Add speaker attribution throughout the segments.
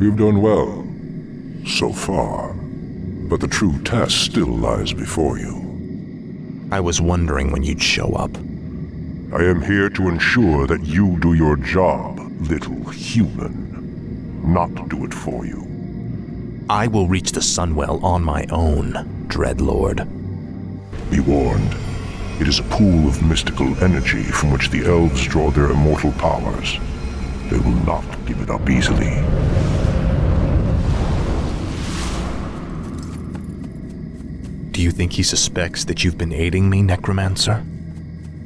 Speaker 1: We've done well, so far. But the true test still lies before you.
Speaker 2: I was wondering when you'd show up.
Speaker 1: I am here to ensure that you do your job, little human. Not do it for you.
Speaker 2: I will reach the Sunwell on my own, Dreadlord.
Speaker 1: Be warned. It is a pool of mystical energy from which the elves draw their immortal powers. They will not give it up easily.
Speaker 2: Do you think he suspects that you've been aiding me, Necromancer?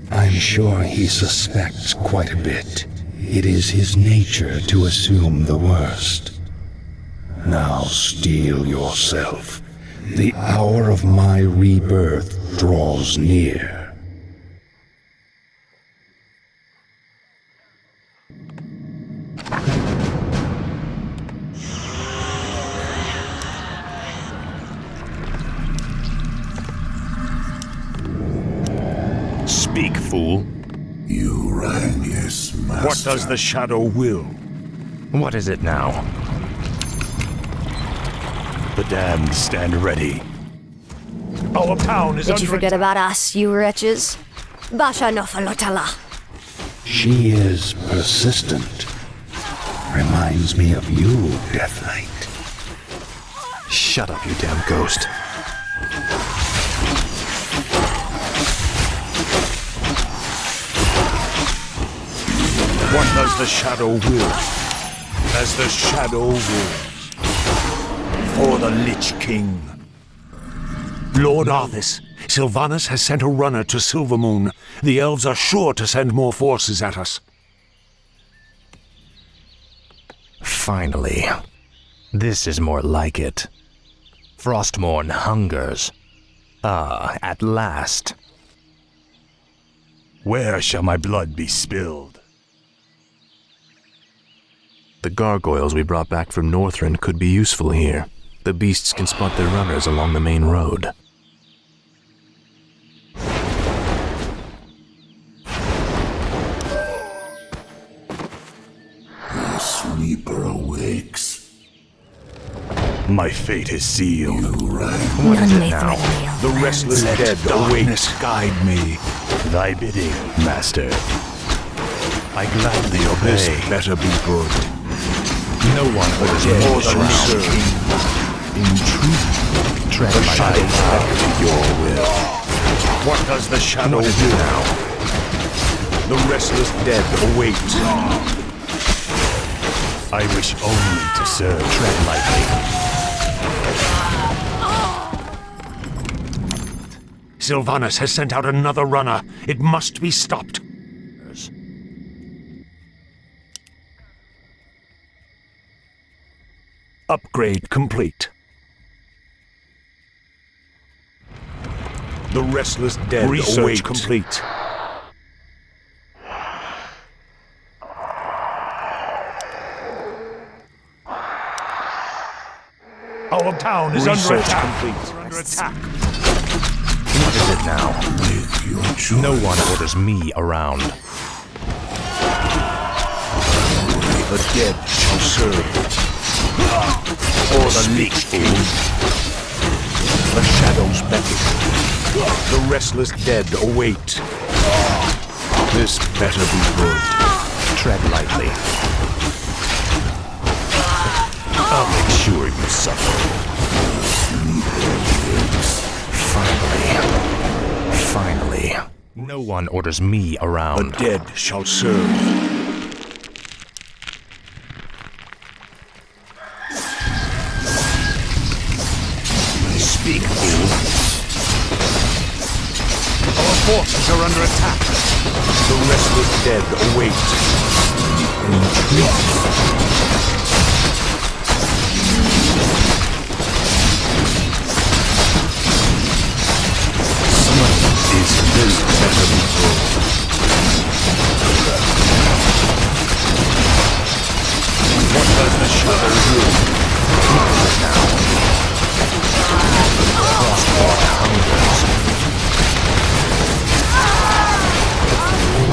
Speaker 3: I'm sure he suspects quite a bit. It is his nature to assume the worst. Now steel yourself. The hour of my rebirth draws near.
Speaker 2: Speak, fool.
Speaker 4: You rang, yes, master.
Speaker 5: What does the shadow will?
Speaker 2: What is it now?
Speaker 5: The damned stand ready. Our town is
Speaker 6: Did you forget about us, you wretches? Basha Nofalotala.
Speaker 3: She is persistent. Reminds me of you, Deathlight.
Speaker 2: Shut up, you damn ghost.
Speaker 5: What does the shadow will? As the shadow wills. For the Lich King. Lord Arthas, Sylvanas has sent a runner to Silvermoon. The elves are sure to send more forces at us.
Speaker 2: Finally. This is more like it. Frostmourne hungers. Ah, at last.
Speaker 5: Where shall my blood be spilled?
Speaker 2: The gargoyles we brought back from Northrend could be useful here. The beasts can spot their runners along the main road.
Speaker 4: The sleeper awakes.
Speaker 5: My fate is sealed.
Speaker 4: You rang.
Speaker 2: What is
Speaker 6: None
Speaker 2: it
Speaker 6: may
Speaker 2: now?
Speaker 6: threaten me.
Speaker 5: The restless
Speaker 4: Let
Speaker 5: dead
Speaker 4: darkness
Speaker 5: await. Guide me. Thy bidding, master. I gladly obey. This better be good.
Speaker 2: No one orders
Speaker 5: Dead
Speaker 2: more
Speaker 5: shall
Speaker 2: than
Speaker 5: serve. In truth,
Speaker 2: tread
Speaker 5: the
Speaker 2: my
Speaker 5: shadow
Speaker 2: path.
Speaker 5: bow to your will. What does the shadow
Speaker 2: What is
Speaker 5: do
Speaker 2: it
Speaker 5: now? The restless dead await. I wish only to serve.
Speaker 2: Tread lightly.
Speaker 5: Sylvanas has sent out another runner. It must be stopped. Upgrade complete. The restless dead await. Complete. Our town is under attack. Complete. Under attack.
Speaker 2: What is it now?
Speaker 4: Make your choice.
Speaker 2: No one orders me around.
Speaker 5: The dead shall serve. For the Lich King. The shadows beckon. The restless dead await. This better be good.
Speaker 2: Tread lightly. I'll make sure you suffer. Finally. No one orders me
Speaker 5: The
Speaker 2: around.
Speaker 5: dead shall serve. Speak, fool. Our forces are under attack. The restless dead await. Is this better be good? What does the shadow do?
Speaker 2: Now. Frostmourne hungers.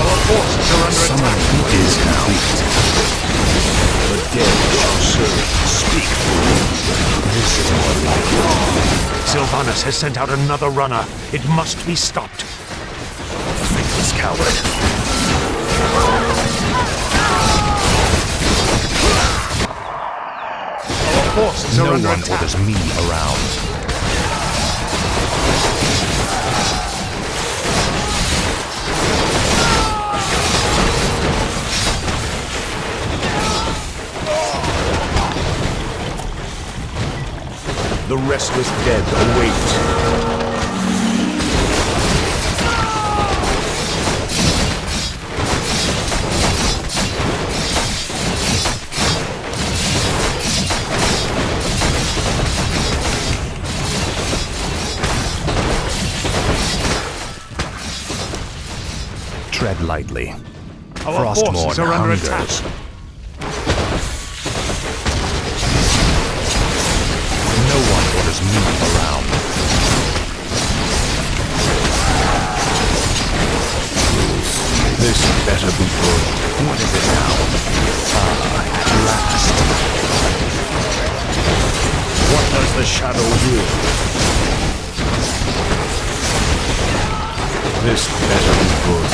Speaker 5: Our forces are under attack.
Speaker 2: Is complete.
Speaker 5: The dead
Speaker 2: This is more like it.
Speaker 5: Sylvanas has sent out another runner. It must be stopped. Faithless coward. Our forces are
Speaker 2: No
Speaker 5: under
Speaker 2: one
Speaker 5: attack.
Speaker 2: orders me around.
Speaker 5: The restless dead await.
Speaker 2: Tread lightly.
Speaker 5: Our forces are under attack.
Speaker 2: No one orders me around.
Speaker 5: This better be good.
Speaker 2: What is it now? At last.
Speaker 5: What does the shadow will? This better be good.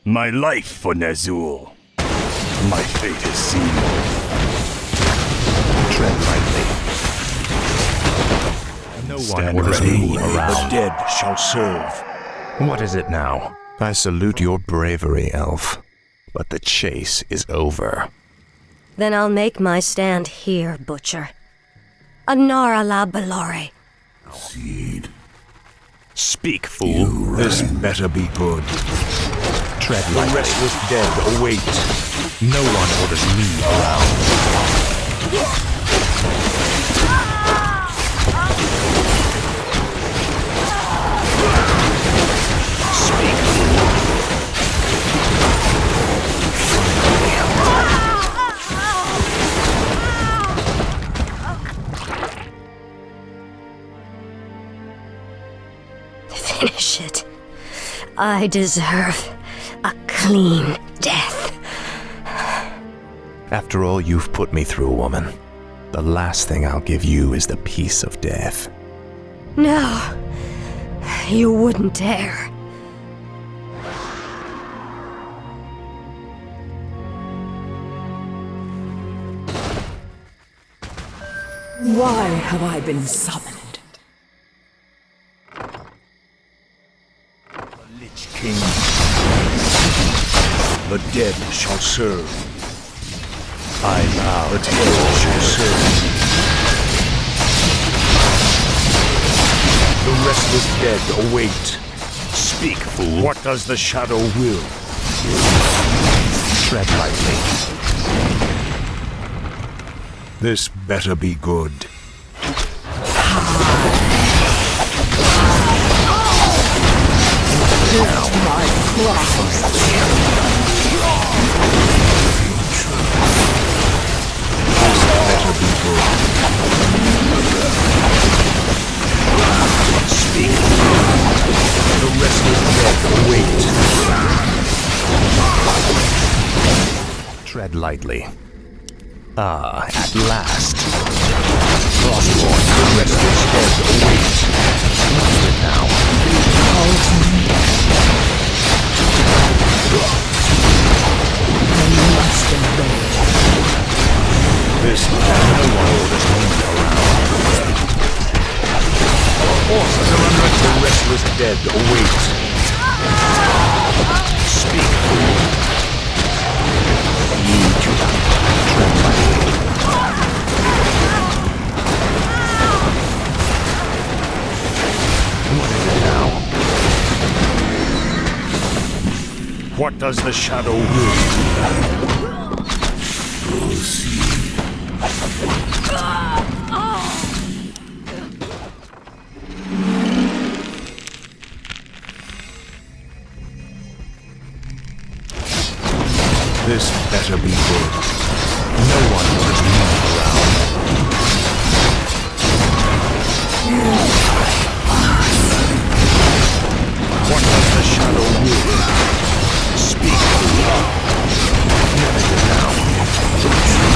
Speaker 5: My life for Ner'zhul. My fate is sealed.
Speaker 2: Tread lightly. No one orders me
Speaker 5: The
Speaker 2: around.
Speaker 5: dead shall serve.
Speaker 2: What is it now? I salute your bravery, elf. But the chase is over.
Speaker 6: Then I'll make my stand here, Butcher. Anara la Belore.
Speaker 4: Seed.
Speaker 2: Speak, fool.
Speaker 5: This better be good.
Speaker 2: Tread
Speaker 5: The
Speaker 2: lightly.
Speaker 5: restless dead await.
Speaker 2: No one orders me around. Speak, fool.
Speaker 6: Finish it. I deserve a clean death.
Speaker 2: After all you've put me through, woman, the last thing I'll give you is the peace of death.
Speaker 6: No, you wouldn't dare.
Speaker 7: Why have I been summoned?
Speaker 5: Lich King. The dead shall serve. I vow the dead shall serve. The restless dead await.
Speaker 2: Speak, fool.
Speaker 5: What does the shadow will?
Speaker 2: Tread lightly.
Speaker 5: This better be good. Better be good.
Speaker 2: Speak.
Speaker 5: The restless dead await.
Speaker 2: Tread lightly. At last. Frostborn,
Speaker 5: The restless dead await.
Speaker 2: what is it now?
Speaker 5: This
Speaker 2: No one orders me around.
Speaker 5: Our forces are under attack. The restless dead await.
Speaker 2: Speak, fool. You do not tread lightly. What is it now?
Speaker 5: What does the shadow will? This better be good.
Speaker 2: No one orders me around.
Speaker 5: What does the shadow will?
Speaker 2: Speak, fool. What is it now?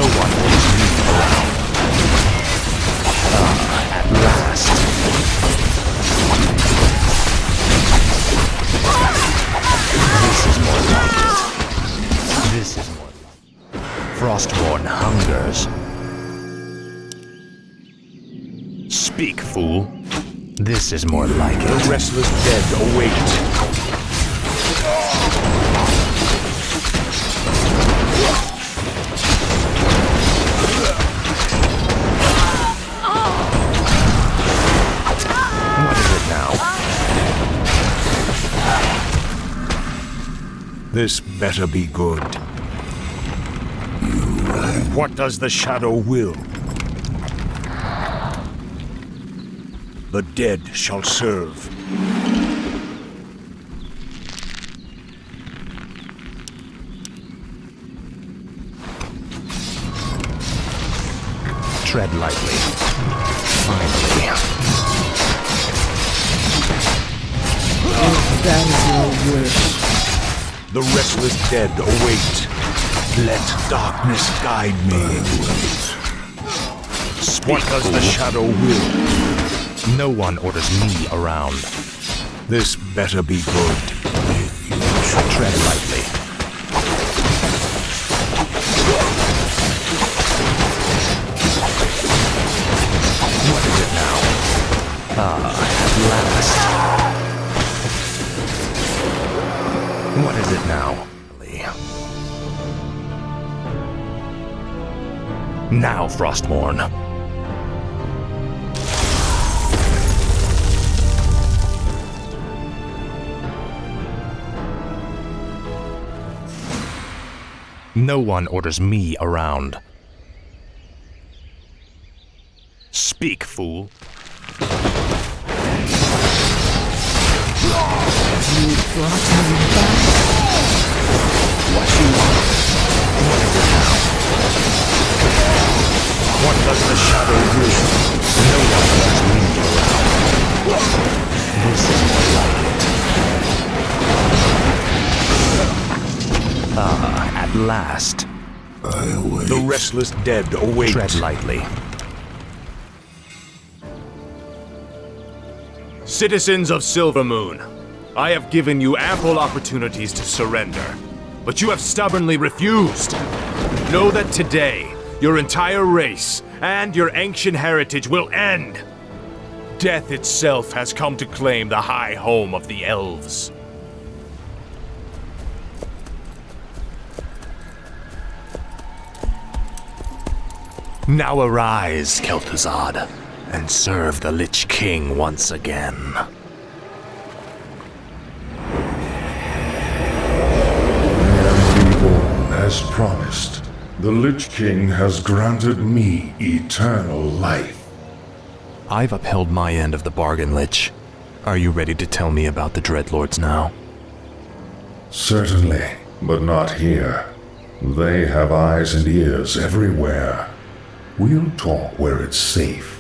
Speaker 2: No one orders me around. At last. This is more like it. This is more like it. Frostborn hungers. Speak, fool. This is more like it.
Speaker 5: The restless dead await.
Speaker 2: What is it now?
Speaker 5: This better be good. What does the shadow will? The dead shall serve.
Speaker 2: Tread lightly. Finally.
Speaker 7: That is your wish.
Speaker 5: The restless dead await. Let darkness guide me. What does the shadow will?
Speaker 2: No one orders me around.
Speaker 5: This better be good.
Speaker 2: Tread lightly. What is it now? At last. What is it now? Now, Frostmourne. No one orders me around. Speak, fool.
Speaker 7: You brought him back.
Speaker 2: What you want? What is it now?
Speaker 5: What does the shadow will?
Speaker 2: No one orders me around. This is more like it. At last.
Speaker 4: I await.
Speaker 5: The restless dead await.
Speaker 2: Tread lightly.
Speaker 8: Citizens of Silvermoon, I have given you ample opportunities to surrender, but you have stubbornly refused. Know that today, your entire race and your ancient heritage will end. Death itself has come to claim the high home of the elves.
Speaker 2: Now arise, Kel'Thuzad, and serve the Lich King once again.
Speaker 1: As promised, the Lich King has granted me eternal life.
Speaker 2: I've upheld my end of the bargain, Lich. Are you ready to tell me about the Dreadlords now?
Speaker 1: Certainly, but not here. They have eyes and ears everywhere. We'll talk where it's safe.